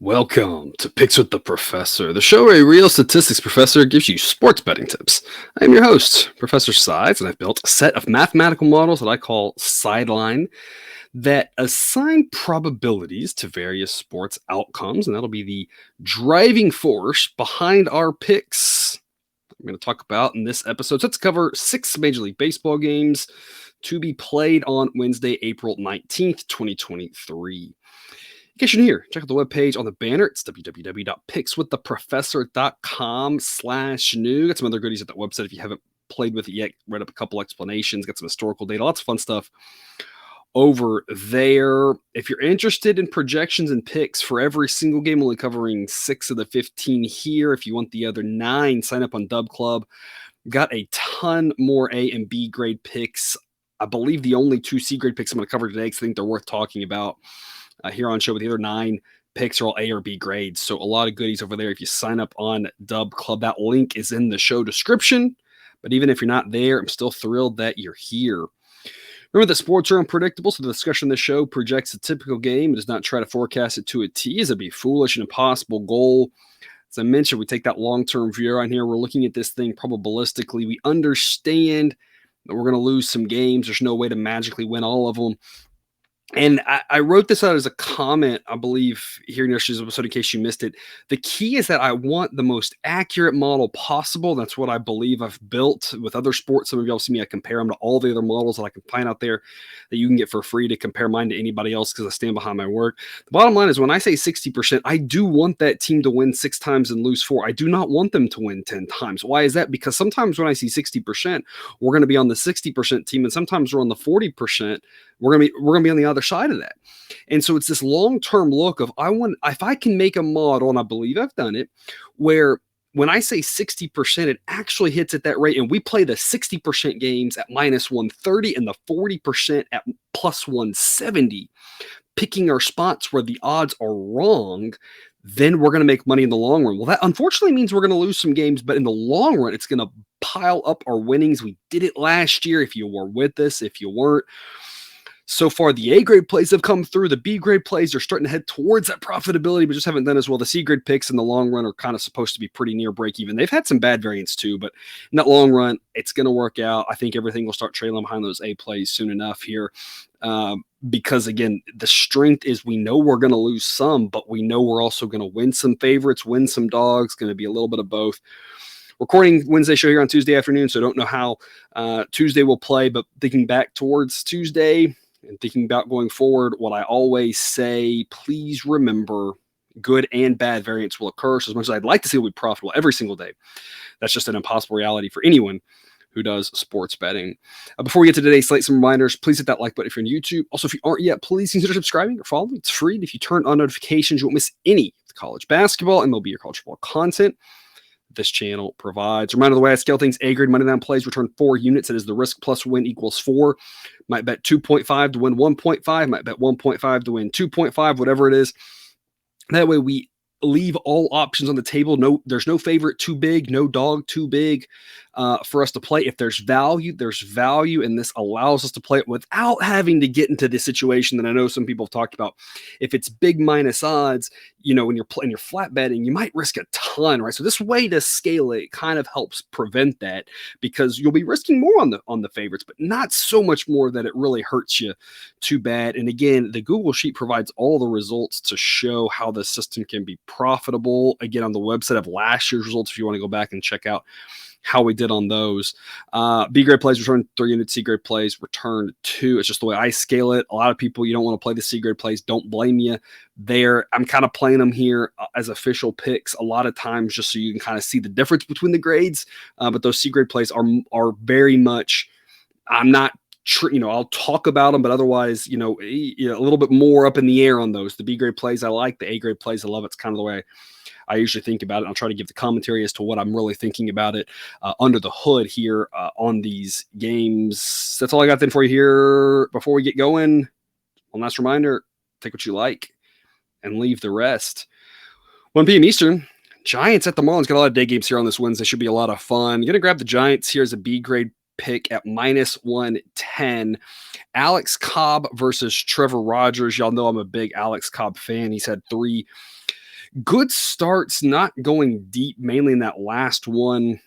Welcome to Picks with the Professor, the show where a real statistics professor gives you sports betting tips. I am your host, Professor Sides, and I've built a set of mathematical models that I call Sideline that assign probabilities to various sports outcomes, and that'll be the driving force behind our picks. I'm going to talk about in this episode. So let's cover 6 Major League Baseball games to be played on Wednesday, April 19th, 2023. In case you're new here, check out the webpage on the banner. It's www.pickswiththeprofessor.com/new. Got some other goodies at that website if you haven't played with it yet. Read up a couple explanations, got some historical data, lots of fun stuff over there. If you're interested in projections and picks for every single game, only covering 6 of the 15 here. If you want the other 9, sign up on Dub Club. Got a ton more A and B grade picks. I believe the only 2 C grade picks I'm going to cover today because I think they're worth talking about here on show, with the other 9 picks are all A or B grades. So a lot of goodies over there if you sign up on Dub Club. That link is in the show description. But even if you're not there, I'm still thrilled that you're here. Remember that sports are unpredictable, so the discussion of the show projects a typical game. It does not try to forecast it to a T, as it'd be foolish and impossible goal. As I mentioned, we take that long-term view on here. We're looking at this thing probabilistically. We understand that we're going to lose some games. There's no way to magically win all of them. And I wrote this out as a comment, I believe, here in yesterday's episode, in case you missed it. The key is that I want the most accurate model possible. That's what I believe I've built with other sports. Some of y'all see me, I compare them to all the other models that I can find out there that you can get for free to compare mine to anybody else because I stand behind my work. The bottom line is when I say 60%, I do want that team to win 6 times and lose 4. I do not want them to win 10 times. Why is that? Because sometimes when I see 60%, we're going to be on the 60% team, and sometimes we're on the 40%. We're gonna be on the other side of that. And so it's this long-term look of if I can make a model, and I believe I've done it, where when I say 60%, it actually hits at that rate. And we play the 60% games at -130 and the 40% at +170, picking our spots where the odds are wrong. Then we're going to make money in the long run. Well, that unfortunately means we're going to lose some games, but in the long run, it's going to pile up our winnings. We did it last year. If you were with us, if you weren't, so far, the A-grade plays have come through. The B-grade plays are starting to head towards that profitability, but just haven't done as well. The C-grade picks in the long run are kind of supposed to be pretty near break-even. They've had some bad variance too, but in that long run, it's going to work out. I think everything will start trailing behind those A plays soon enough here because, again, the strength is we know we're going to lose some, but we know we're also going to win some favorites, win some dogs, going to be a little bit of both. Recording Wednesday show here on Tuesday afternoon, so don't know how Tuesday will play, but thinking back towards Tuesday and thinking about going forward, what I always say, please remember good and bad variance will occur. So as much as I'd like to see it be profitable every single day, that's just an impossible reality for anyone who does sports betting. Before we get to today's slate, some reminders. Please hit that like button if you're on YouTube. Also, if you aren't yet, please consider subscribing or following. It's free. And if you turn on notifications, you won't miss any college basketball, MLB, or college football content this channel provides. Reminder, the way I scale things, A-grade money down plays return 4 units. That is the risk plus win equals 4. Might bet 2.5 to win 1.5. Might bet 1.5 to win 2.5, whatever it is. That way we leave all options on the table. There's no favorite too big, no dog too big for us to play. If there's value, and this allows us to play it without having to get into this situation that I know some people have talked about. If it's big minus odds, when you're flat betting, you might risk a ton, right? So this way to scale it kind of helps prevent that, because you'll be risking more on the favorites, but not so much more that it really hurts you too bad. And again, the Google Sheet provides all the results to show how the system can be profitable. Again, on the website of last year's results, if you want to go back and check out how we did on those. B-grade plays return 3 units, C-grade plays return 2. It's just the way I scale it. A lot of people, you don't want to play the C-grade plays. Don't blame you there. I'm kind of playing them here as official picks a lot of times just so you can kind of see the difference between the grades. But those C-grade plays are very much, I'm not I'll talk about them, but otherwise, a little bit more up in the air on those. The B-grade plays I like, the A-grade plays I love. It's kind of the way I usually think about it. I'll try to give the commentary as to what I'm really thinking about it under the hood here on these games. That's all I got then for you here. Before we get going, one last reminder, take what you like and leave the rest. 1 p.m. Eastern, Giants at the Marlins. Got a lot of day games here on this Wednesday. Should be a lot of fun. Going to grab the Giants here as a B-grade pick at minus 110. Alex Cobb versus Trevor Rogers. Y'all know I'm a big Alex Cobb fan. He's had 3 good starts, not going deep, mainly in that last one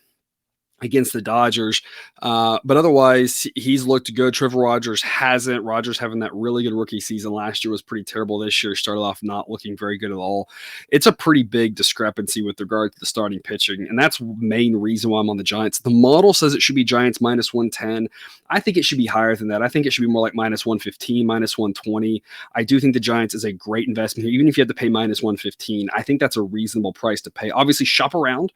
against the Dodgers. But otherwise, he's looked good. Trevor Rogers hasn't. Rogers having that really good rookie season last year was pretty terrible. This year started off not looking very good at all. It's a pretty big discrepancy with regard to the starting pitching, and that's the main reason why I'm on the Giants. The model says it should be Giants minus 110. I think it should be higher than that. I think it should be more like minus 115, minus 120. I do think the Giants is a great investment here. Even if you had to pay minus 115, I think that's a reasonable price to pay. Obviously, shop around.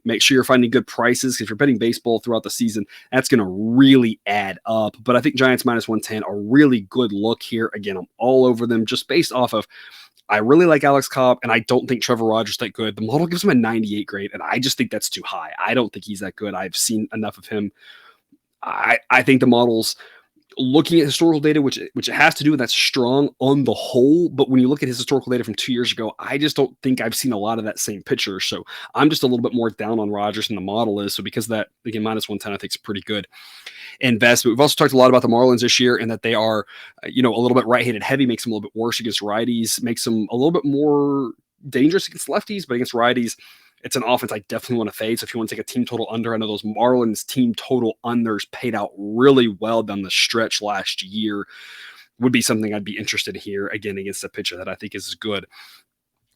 Make sure you're finding good prices. If you're betting baseball throughout the season, that's going to really add up. But I think Giants minus 110 a really good look here. Again, I'm all over them just based off of I really like Alex Cobb, and I don't think Trevor Rogers that good. The model gives him a 98 grade, and I just think that's too high. I don't think he's that good. I've seen enough of him. I think the model's looking at historical data, which it has to do, and that's strong on the whole. But when you look at his historical data from 2 years ago, I just don't think I've seen a lot of that same pitcher. So I'm just a little bit more down on Rogers than the model is. So because of that, again, minus 110, I think is pretty good investment. We've also talked a lot about the Marlins this year and that they are, a little bit right-handed heavy, makes them a little bit worse against righties, makes them a little bit more dangerous against lefties, but against righties, it's an offense I definitely want to fade. So if you want to take a team total under, I know those Marlins team total unders paid out really well down the stretch last year. Would be something I'd be interested in here again against a pitcher that I think is as good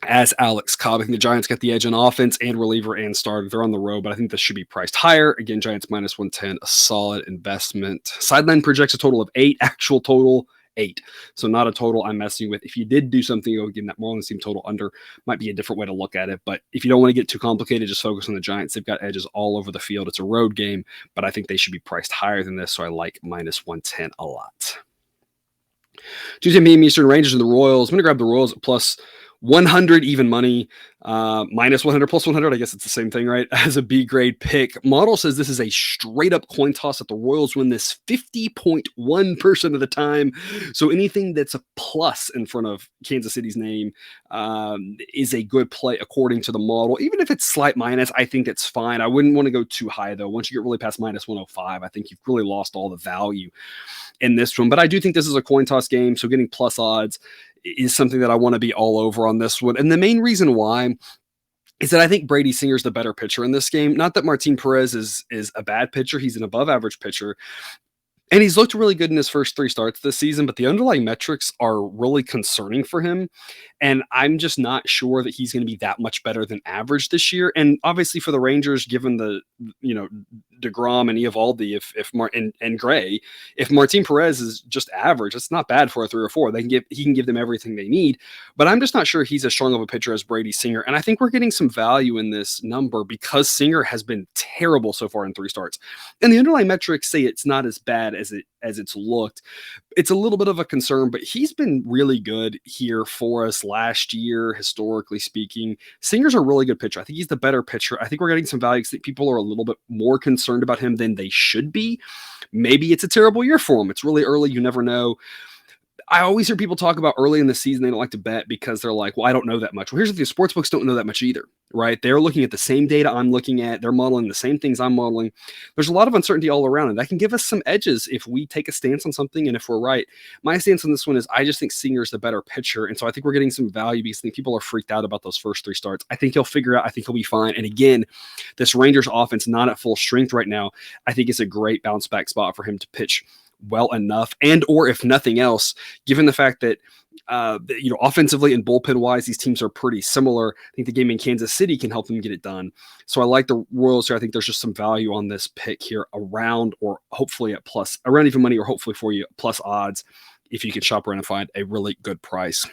as Alex Cobb. I think the Giants got the edge on offense and reliever and starter. They're on the road, but I think this should be priced higher. Again, Giants minus 110, a solid investment. Sideline projects a total of 8, actual total 8. So not a total I'm messing with. If you did do something, again, that Marlins team total under might be a different way to look at it. But if you don't want to get too complicated, just focus on the Giants. They've got edges all over the field. It's a road game, but I think they should be priced higher than this. So I like minus 110 a lot. Tuesday p.m. Eastern, Rangers and the Royals. I'm going to grab the Royals at plus 100 even money, minus 100 plus 100. I guess it's the same thing, right? As a B grade pick. Model says this is a straight up coin toss that the Royals win this 50.1% of the time. So anything that's a plus in front of Kansas City's name is a good play according to the model. Even if it's slight minus, I think it's fine. I wouldn't want to go too high though. Once you get really past minus 105, I think you've really lost all the value in this one. But I do think this is a coin toss game. So getting plus odds is something that I want to be all over on this one. And the main reason why is that I think Brady Singer's the better pitcher in this game. Not that Martin Perez is a bad pitcher. He's an above average pitcher. And he's looked really good in his first 3 starts this season, but the underlying metrics are really concerning for him. And I'm just not sure that he's going to be that much better than average this year. And obviously for the Rangers, given the, DeGrom and Eovaldi, and Gray, if Martin Perez is just average, it's not bad for a 3 or 4. He can give them everything they need. But I'm just not sure he's as strong of a pitcher as Brady Singer. And I think we're getting some value in this number because Singer has been terrible so far in 3 starts. And the underlying metrics say it's not as bad as it's looked. It's a little bit of a concern, but he's been really good here for us last year, historically speaking. Singer's a really good pitcher. I think he's the better pitcher. I think we're getting some value because people are a little bit more concerned about him than they should be. Maybe it's a terrible year for him. It's really early. You never know. I always hear people talk about early in the season, they don't like to bet because they're like, well, I don't know that much. Well, here's the thing, sports books don't know that much either, right? They're looking at the same data I'm looking at. They're modeling the same things I'm modeling. There's a lot of uncertainty all around, and that can give us some edges if we take a stance on something and if we're right. My stance on this one is I just think Singer's the better pitcher, and so I think we're getting some value because I think people are freaked out about those first 3 starts. I think he'll figure out. I think he'll be fine. And again, this Rangers offense, not at full strength right now, I think it's a great bounce back spot for him to pitch well enough, and or if nothing else, given the fact that offensively and bullpen wise, these teams are pretty similar. I think the game in Kansas City can help them get it done. So I like the Royals here. I think there's just some value on this pick here around, or hopefully at plus, around even money, or hopefully for you plus odds if you can shop around and find a really good price.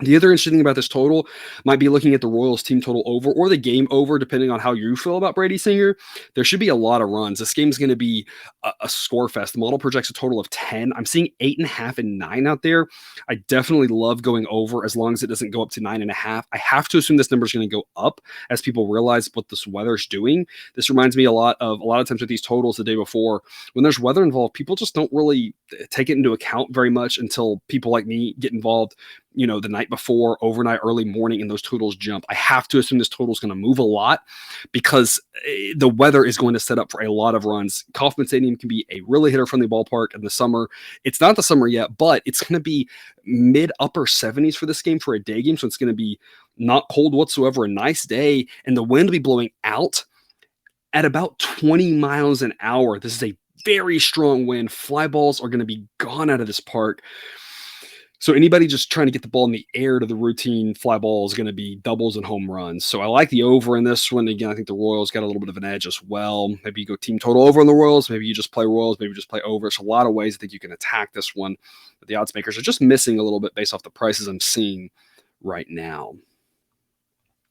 The other interesting thing about this total might be looking at the Royals team total over or the game over, depending on how you feel about Brady Singer. There should be a lot of runs. This game is going to be a score fest. The model projects a total of 10. I'm seeing 8.5 and 9 out there. I definitely love going over as long as it doesn't go up to 9.5. I have to assume this number is going to go up as people realize what this weather's doing. This reminds me a lot of times with these totals the day before. When there's weather involved, people just don't really take it into account very much until people like me get involved. the night before, overnight, early morning, and those totals jump. I have to assume this total is going to move a lot because the weather is going to set up for a lot of runs. Kauffman Stadium can be a really hitter-friendly ballpark in the summer. It's not the summer yet, but it's going to be mid-upper 70s for this game for a day game, so it's going to be not cold whatsoever, a nice day, and the wind will be blowing out at about 20 miles an hour. This is a very strong wind. Fly balls are going to be gone out of this park. So anybody just trying to get the ball in the air to the routine fly ball is going to be doubles and home runs. So I like the over in this one. Again, I think the Royals got a little bit of an edge as well. Maybe you go team total over on the Royals. Maybe you just play Royals. Maybe just play over. There's a lot of ways I think you can attack this one. But the odds makers are just missing a little bit based off the prices I'm seeing right now.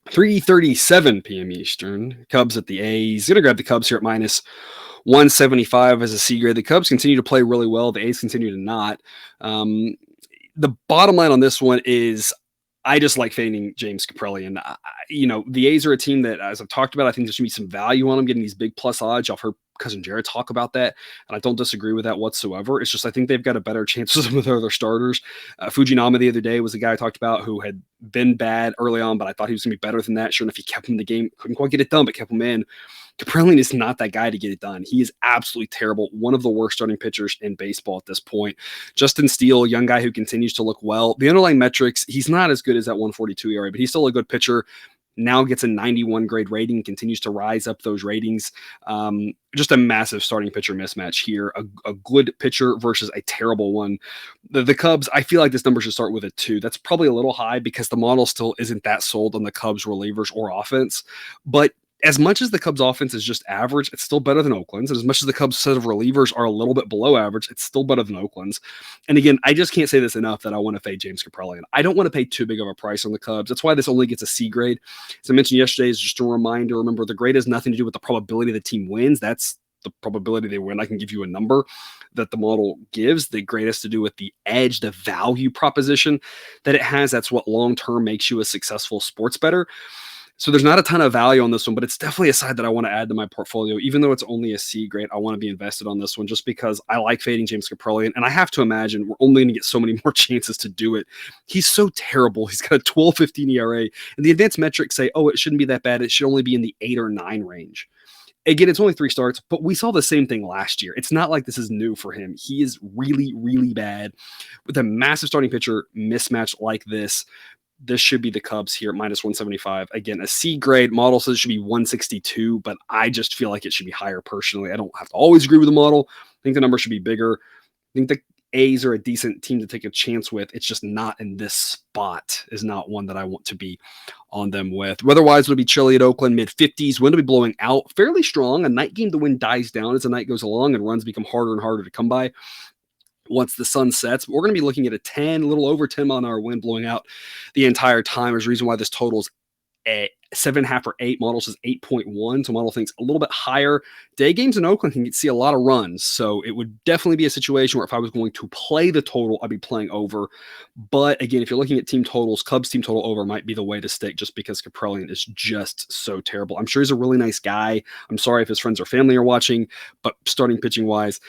3:37 p.m. Eastern. Cubs at the A's. Going to grab the Cubs here at minus 175 as a C grade. The Cubs continue to play really well. The A's continue to not. The bottom line on this one is I just like fading James Kaprielian. The A's are a team that, as I've talked about, I think there should be some value on them getting these big plus odds. I've heard cousin Jared talk about that, and I don't disagree with that whatsoever. It's just I think they've got a better chance with some of their other starters. Fujinami the other day was a guy I talked about who had been bad early on, but I thought he was going to be better than that. Sure enough, he kept him in the game. Couldn't quite get it done, but kept him in. Kaprielian is not that guy to get it done. He is absolutely terrible. One of the worst starting pitchers in baseball at this point. Justin Steele, young guy who continues to look well. The underlying metrics, he's not as good as that 142 ERA, but he's still a good pitcher. Now gets a 91 grade rating, continues to rise up those ratings. Just a massive starting pitcher mismatch here. A good pitcher versus a terrible one. The Cubs, I feel like this number should start with a 2. That's probably a little high because the model still isn't that sold on the Cubs relievers or offense. But as much as the Cubs offense is just average, it's still better than Oakland's. And as much as the Cubs set of relievers are a little bit below average, it's still better than Oakland's. And again, I just can't say this enough that I want to fade James Kaprielian. I don't want to pay too big of a price on the Cubs. That's why this only gets a C grade. As I mentioned yesterday, is just a reminder. Remember, the grade has nothing to do with the probability the team wins. That's the probability they win. I can give you a number that the model gives. The grade has to do with the edge, the value proposition that it has. That's what long-term makes you a successful sports bettor. So there's not a ton of value on this one, but it's definitely a side that I want to add to my portfolio. Even though it's only a C grade, I want to be invested on this one just because I like fading James Kaprielian. And I have to imagine we're only going to get so many more chances to do it. He's so terrible. He's got a 12.15 ERA. And the advanced metrics say, oh, it shouldn't be that bad. It should only be in the 8 or 9 range. Again, it's only 3 starts, but we saw the same thing last year. It's not like this is new for him. He is really, really bad. With a massive starting pitcher mismatch like this, this should be the Cubs here at minus 175. Again, a C grade. Model says it should be 162, but I just feel like it should be higher personally. I don't have to always agree with the model. I think the number should be bigger. I think the A's are a decent team to take a chance with. It's just not in this spot, is not one that I want to be on them with. Weather-wise, it'll be chilly at Oakland, mid-50s. Wind will be blowing out fairly strong. A night game, the wind dies down as the night goes along and runs become harder and harder to come by once the sun sets. But we're going to be looking at a little over 10 mile an hour wind blowing out the entire time. There's a reason why this total is a 7.5 or 8. Model says 8.1. So model thinks a little bit higher. Day games in Oakland can see a lot of runs. So it would definitely be a situation where if I was going to play the total, I'd be playing over. But again, if you're looking at team totals, Cubs team total over might be the way to stick just because Kaprielian is just so terrible. I'm sure he's a really nice guy. I'm sorry if his friends or family are watching, but starting pitching wise,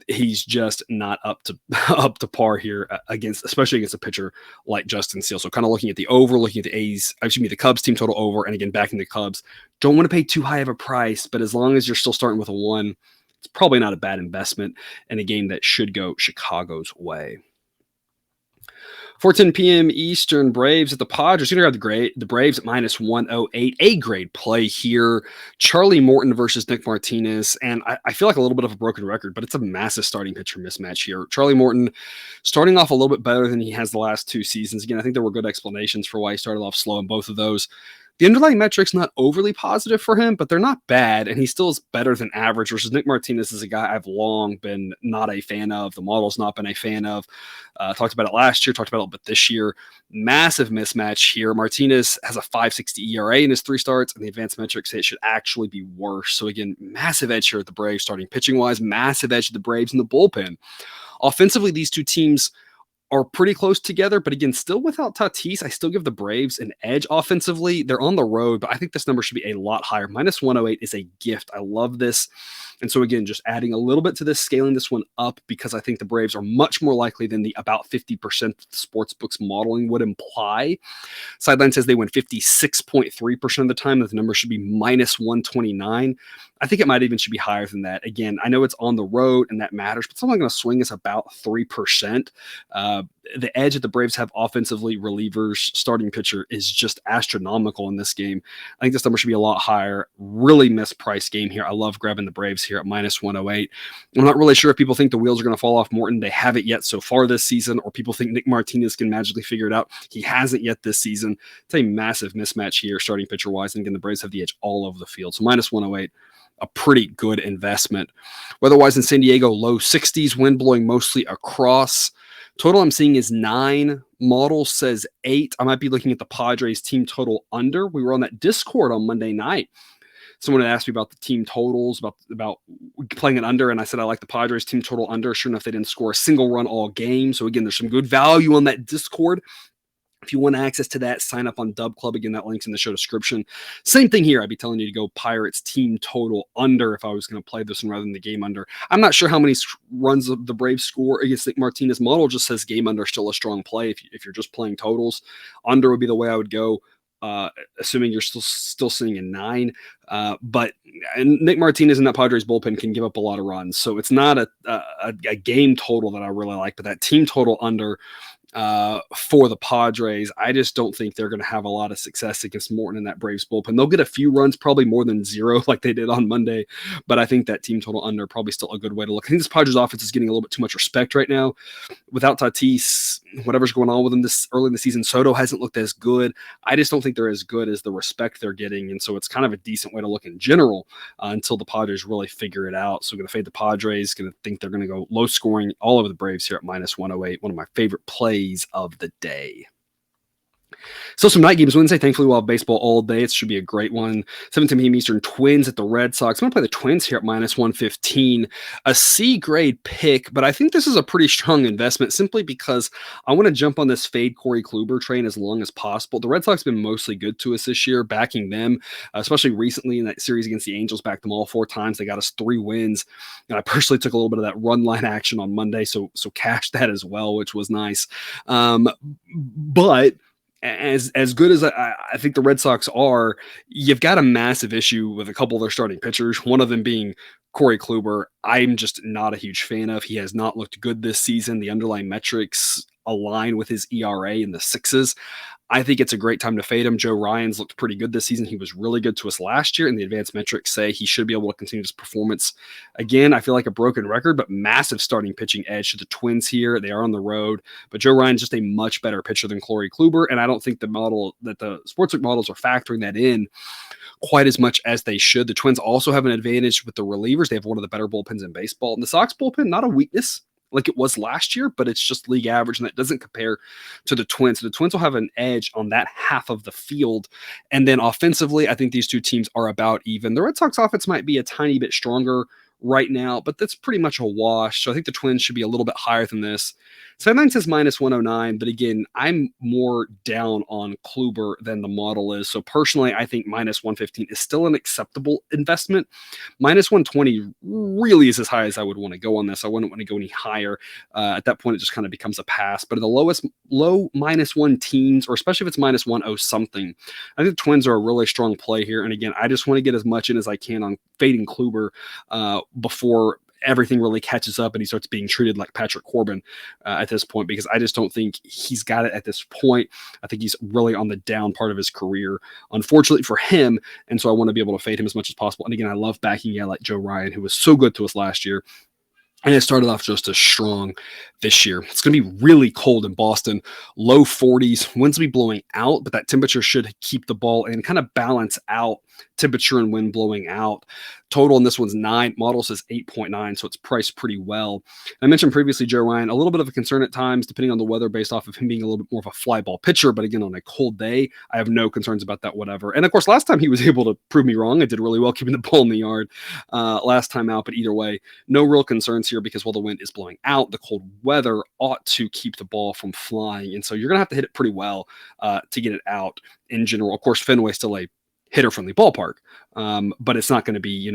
he's just not up to par here especially against a pitcher like Justin Steele. So kind of looking at the over, looking at the Cubs team total over, and again, backing the Cubs. Don't want to pay too high of a price, but as long as you're still starting with a 1, it's probably not a bad investment in a game that should go Chicago's way. 4:10 p.m. Eastern, Braves at the Padres. You're going to grab the Braves at minus 108. A grade play here. Charlie Morton versus Nick Martinez. And I feel like a little bit of a broken record, but it's a massive starting pitcher mismatch here. Charlie Morton starting off a little bit better than he has the last 2 seasons. Again, I think there were good explanations for why he started off slow in both of those. The underlying metrics not overly positive for him, but they're not bad, and he still is better than average, versus Nick Martinez is a guy I've long been not a fan of. The model's not been a fan of. Talked about it last year, talked about it a bit this year. Massive mismatch here. Martinez has a 5.60 ERA in his 3 starts, and the advanced metrics say it should actually be worse. So again, massive edge here at the Braves starting pitching-wise, massive edge at the Braves in the bullpen. Offensively, these two teams are pretty close together, but again, still without Tatis, I still give the Braves an edge offensively. They're on the road, but I think this number should be a lot higher. Minus 108 is a gift. I love this. And so again, just adding a little bit to this, scaling this one up, because I think the Braves are much more likely than the about 50% that the sportsbooks modeling would imply. Sideline says they win 56.3% of the time, that the number should be minus 129. I think it might even should be higher than that. Again, I know it's on the road and that matters, but someone going to swing is about 3%. The edge that the Braves have offensively, relievers, starting pitcher, is just astronomical in this game. I think this number should be a lot higher. Really mispriced game here. I love grabbing the Braves here at minus 108. I'm not really sure if people think the wheels are going to fall off Morton. They haven't yet so far this season, or people think Nick Martinez can magically figure it out. He hasn't yet this season. It's a massive mismatch here, starting pitcher-wise, and again, the Braves have the edge all over the field. So minus 108. A pretty good investment. Weather-wise in San Diego, low 60s, wind blowing mostly across. Total I'm seeing is 9. Model says 8. I might be looking at the Padres team total under. We were on that Discord on Monday night. Someone had asked me about the team totals, about playing it under, and I said I like the Padres team total under. Sure enough, they didn't score a single run all game. So again, there's some good value on that Discord. If you want access to that, sign up on Dub Club. Again, that link's in the show description. Same thing here. I'd be telling you to go Pirates team total under if I was going to play this one rather than the game under. I'm not sure how many runs the Braves score against Nick Martinez. Model just says game under, still a strong play. If you're just playing totals, under would be the way I would go. Assuming you're still sitting in 9. But Nick Martinez and that Padres bullpen can give up a lot of runs. So it's not a game total that I really like, but that team total under for the Padres, I just don't think they're going to have a lot of success against Morton and that Braves bullpen. They'll get a few runs, probably more than 0 like they did on Monday, but I think that team total under probably still a good way to look. I think this Padres offense is getting a little bit too much respect right now. Without Tatis, whatever's going on with them this early in the season, Soto hasn't looked as good. I just don't think they're as good as the respect they're getting, and so it's kind of a decent way to look in general until the Padres really figure it out. So going to fade the Padres, going to think they're going to go low scoring all over the Braves here at minus 108, one of my favorite plays of the day. So some night games Wednesday. Thankfully, we'll have baseball all day. It should be a great one. 7:10 p.m. Eastern, Twins at the Red Sox. I'm going to play the Twins here at minus 115. A C-grade pick, but I think this is a pretty strong investment simply because I want to jump on this fade Corey Kluber train as long as possible. The Red Sox have been mostly good to us this year, backing them, especially recently in that series against the Angels. Backed them all 4 times. They got us 3 wins. And I personally took a little bit of that run line action on Monday, so cashed that as well, which was nice. But as good as I think the Red Sox are, you've got a massive issue with a couple of their starting pitchers, one of them being Corey Kluber. I'm just not a huge fan of. He has not looked good this season. The underlying metrics align with his ERA in the 6s. I think it's a great time to fade him. Joe Ryan's looked pretty good this season. He was really good to us last year, and the advanced metrics say he should be able to continue his performance. Again, I feel like a broken record, but massive starting pitching edge to the Twins here. They are on the road, but Joe Ryan's just a much better pitcher than Corey Kluber, and I don't think the sportsbook models are factoring that in quite as much as they should. The Twins also have an advantage with the relievers. They have one of the better bullpens in baseball. And the Sox bullpen, not a weakness like it was last year, but it's just league average, and that doesn't compare to the Twins. So the Twins will have an edge on that half of the field. And then offensively, I think these two teams are about even. The Red Sox offense might be a tiny bit stronger right now, but that's pretty much a wash. So I think the Twins should be a little bit higher than this. Sideline says minus 109, but again, I'm more down on Kluber than the model is. So personally, I think minus 115 is still an acceptable investment. Minus 120 really is as high as I would want to go on this. I wouldn't want to go any higher. At that point, it just kind of becomes a pass. But at the low minus 1 teens, or especially if it's minus 10 something, I think the Twins are a really strong play here. And again, I just want to get as much in as I can on fading Kluber before everything really catches up and he starts being treated like Patrick Corbin at this point, because I just don't think he's got it at this point. I think he's really on the down part of his career, unfortunately for him. And so I want to be able to fade him as much as possible. And again, I love backing a guy like Joe Ryan, who was so good to us last year. And it started off just as strong this year. It's going to be really cold in Boston, low 40s. Winds will be blowing out, but that temperature should keep the ball in, kind of balance out temperature and wind blowing out. Total in this one's 9. Model says 8.9, so it's priced pretty well. I mentioned previously Joe Ryan, a little bit of a concern at times, depending on the weather, based off of him being a little bit more of a fly ball pitcher. But again, on a cold day, I have no concerns about that, whatever. And of course, last time he was able to prove me wrong. I did really well keeping the ball in the yard last time out. But either way, no real concerns here, because while the wind is blowing out, the cold weather ought to keep the ball from flying. And so you're going to have to hit it pretty well to get it out in general. Of course, Fenway's still a hitter-friendly ballpark, but it's not going to be,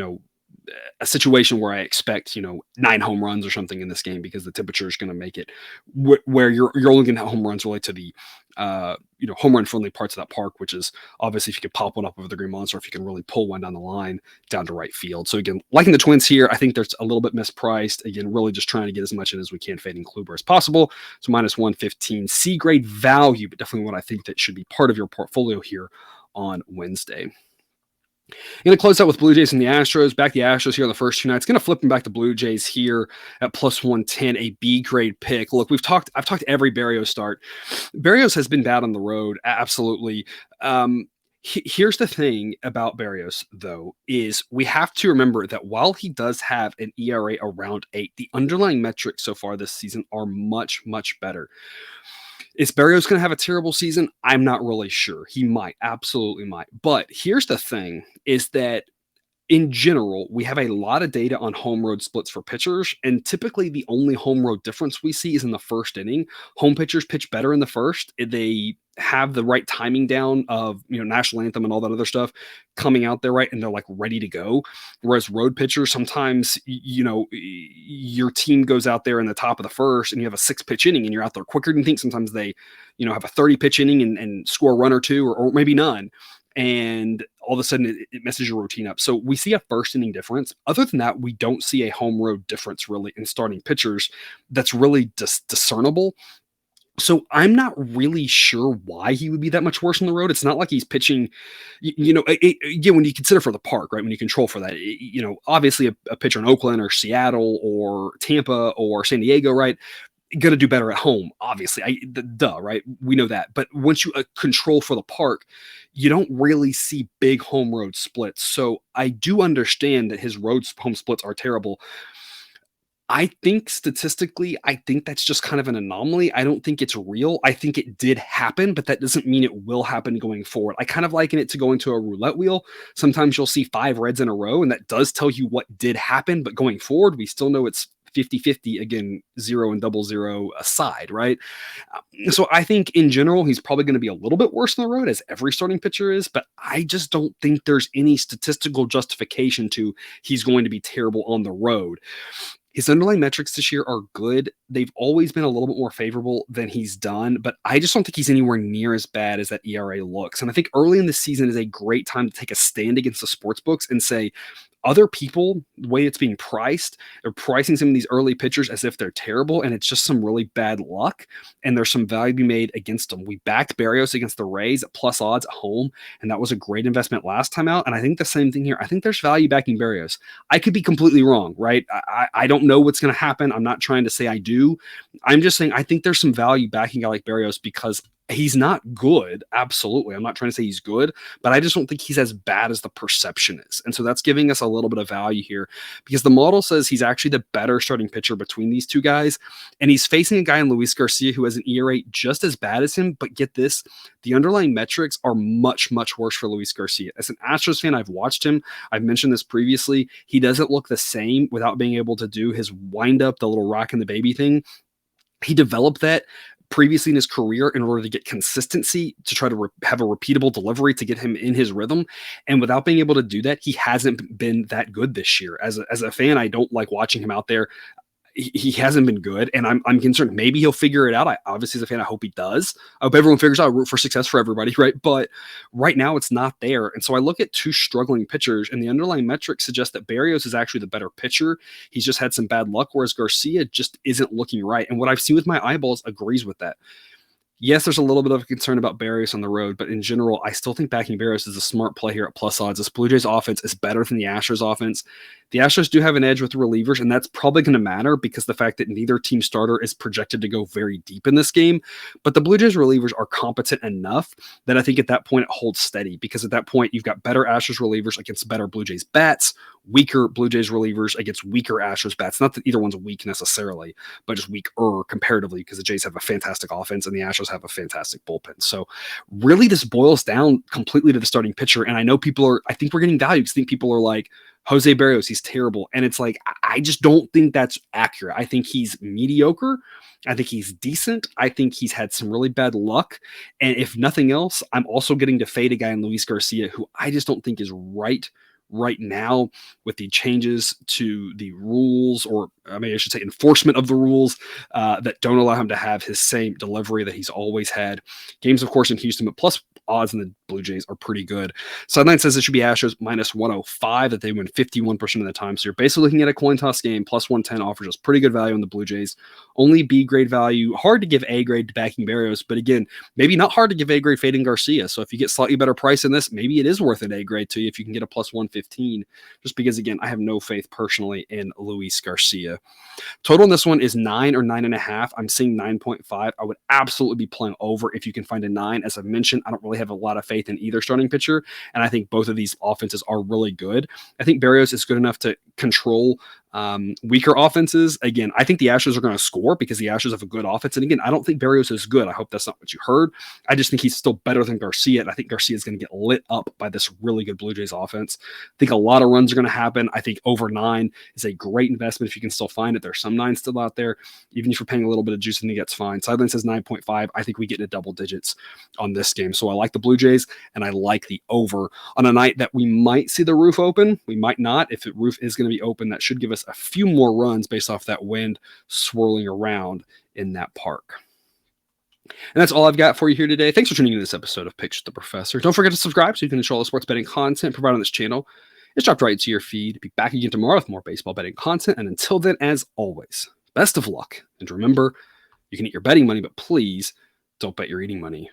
a situation where I expect, 9 home runs or something in this game, because the temperature is going to make it where you're only going to have home runs really to the, home run friendly parts of that park, which is obviously if you could pop one up over the Green Monster, if you can really pull one down the line down to right field. So again, liking the Twins here, I think there's a little bit mispriced. Again, really just trying to get as much in as we can, fading Kluber as possible. So minus 115, C grade value, but definitely what I think that should be part of your portfolio here on Wednesday. Going to close out with Blue Jays and the Astros. Back the Astros here on the first 2 nights. Going to flip them back to Blue Jays here at plus 110, a B grade pick. Look, I've talked every Berrios start. Berrios has been bad on the road, absolutely. Here's the thing about Berrios, though, is we have to remember that while he does have an ERA around 8, the underlying metrics so far this season are much, much better. Is Berrios going to have a terrible season? I'm not really sure. He might, absolutely might. But here's the thing, is that in general, we have a lot of data on home road splits for pitchers, and typically the only home road difference we see is in the first inning. Home pitchers pitch better in the first. They have the right timing down of, national anthem and all that other stuff coming out there, right? And they're like ready to go. Whereas road pitchers, sometimes, your team goes out there in the top of the first and you have a 6-pitch inning and you're out there quicker than you think. Sometimes they, have a 30-pitch inning and score a run or two, or maybe none. And all of a sudden it messes your routine up. So we see a first inning difference. Other than that, we don't see a home road difference really in starting pitchers that's really discernible. So I'm not really sure why he would be that much worse on the road. It's not like he's pitching, again, when you consider for the park, right? When you control for that, obviously a pitcher in Oakland or Seattle or Tampa or San Diego, right? Going to do better at home, obviously. Right? We know that. But once you control for the park, you don't really see big home road splits. So I do understand that his home splits are terrible. I think statistically, that's just kind of an anomaly. I don't think it's real. I think it did happen, but that doesn't mean it will happen going forward. I kind of liken it to going to a roulette wheel. Sometimes you'll see 5 reds in a row, and that does tell you what did happen. But going forward, we still know it's 50-50, again, 0 and 00 aside, right? So I think in general, he's probably going to be a little bit worse on the road, as every starting pitcher is, but I just don't think there's any statistical justification to he's going to be terrible on the road. His underlying metrics this year are good. They've always been a little bit more favorable than he's done, but I just don't think he's anywhere near as bad as that ERA looks. And I think early in the season is a great time to take a stand against the sports books and say, other people, the way it's being priced, they're pricing some of these early pitchers as if they're terrible, and it's just some really bad luck, and there's some value to be made against them. We backed Berrios against the Rays at plus odds at home, and that was a great investment last time out, and I think the same thing here. I think there's value backing Berrios. I could be completely wrong, right? I don't know what's going to happen. I'm not trying to say I do. I'm just saying I think there's some value backing a guy like Berrios because he's not good. Absolutely. I'm not trying to say he's good, but I just don't think he's as bad as the perception is. And so that's giving us a little bit of value here because the model says he's actually the better starting pitcher between these two guys. And he's facing a guy in Luis Garcia who has an ERA just as bad as him. But get this, the underlying metrics are much, much worse for Luis Garcia. As an Astros fan, I've watched him. I've mentioned this previously. He doesn't look the same without being able to do his wind up, the little rock and the baby thing. He developed that previously in his career in order to get consistency, to try to have a repeatable delivery to get him in his rhythm. And without being able to do that, he hasn't been that good this year. As a fan, I don't like watching him out there. He hasn't been good, and I'm concerned. Maybe he'll figure it out. Obviously, as a fan, I hope he does. I hope everyone figures out. I root for success for everybody, right? But right now, it's not there. And so I look at two struggling pitchers, and the underlying metrics suggest that Berrios is actually the better pitcher. He's just had some bad luck, whereas Garcia just isn't looking right. And what I've seen with my eyeballs agrees with that. Yes, there's a little bit of a concern about Barrios on the road, but in general, I still think backing Barrios is a smart play here at plus odds. This Blue Jays offense is better than the Astros offense. The Astros do have an edge with the relievers, and that's probably going to matter because the fact that neither team starter is projected to go very deep in this game. But the Blue Jays relievers are competent enough that I think at that point it holds steady, because at that point you've got better Astros relievers against better Blue Jays bats, weaker Blue Jays relievers against weaker Astros bats. Not that either one's weak necessarily, but just weaker comparatively, because the Jays have a fantastic offense and the Astros have a fantastic bullpen. So really this boils down completely to the starting pitcher. And I know I think we're getting value because I think people are like, Jose Barrios, he's terrible. And it's like, I just don't think that's accurate. I think he's mediocre. I think he's decent. I think he's had some really bad luck. And if nothing else, I'm also getting to fade a guy in Luis Garcia, who I just don't think is right now with the changes to the rules, or I should say enforcement of the rules that don't allow him to have his same delivery that he's always had. Games, of course, in Houston, but plus odds in the Blue Jays are pretty good. Sideline says it should be Astros minus 105, that they win 51% of the time. So you're basically looking at a coin toss game. Plus 110 offers us pretty good value on the Blue Jays. Only B grade value. Hard to give A grade to backing Barrios, but again, maybe not hard to give A grade fading Garcia. So if you get slightly better price in this, maybe it is worth an A grade to you if you can get a plus 115. Just because, again, I have no faith personally in Luis Garcia. Total in this one is 9 or 9.5. I'm seeing 9.5. I would absolutely be playing over if you can find a 9. As I mentioned, I don't really have a lot of faith in either starting pitcher, and I think both of these offenses are really good. I think Barrios is good enough to control weaker offenses. Again, I think the Astros are going to score because the Astros have a good offense. And again, I don't think Barrios is good. I hope that's not what you heard. I just think he's still better than Garcia. And I think Garcia is going to get lit up by this really good Blue Jays offense. I think a lot of runs are going to happen. I think over 9 is a great investment if you can still find it. There's some 9s still out there. Even if you're paying a little bit of juice, I think that's fine. Sideline says 9.5. I think we get into double digits on this game. So I like the Blue Jays and I like the over on a night that we might see the roof open. We might not. If the roof is going to be open, that should give us a few more runs based off that wind swirling around in that park. And that's all I've got for you here today. Thanks for tuning into this episode of Picture the Professor. Don't forget to subscribe so you can enjoy all the sports betting content provided on this channel. It's dropped right to your feed. Be back again tomorrow with more baseball betting content. And until then, as always, best of luck. And remember, you can eat your betting money, but please don't bet your eating money.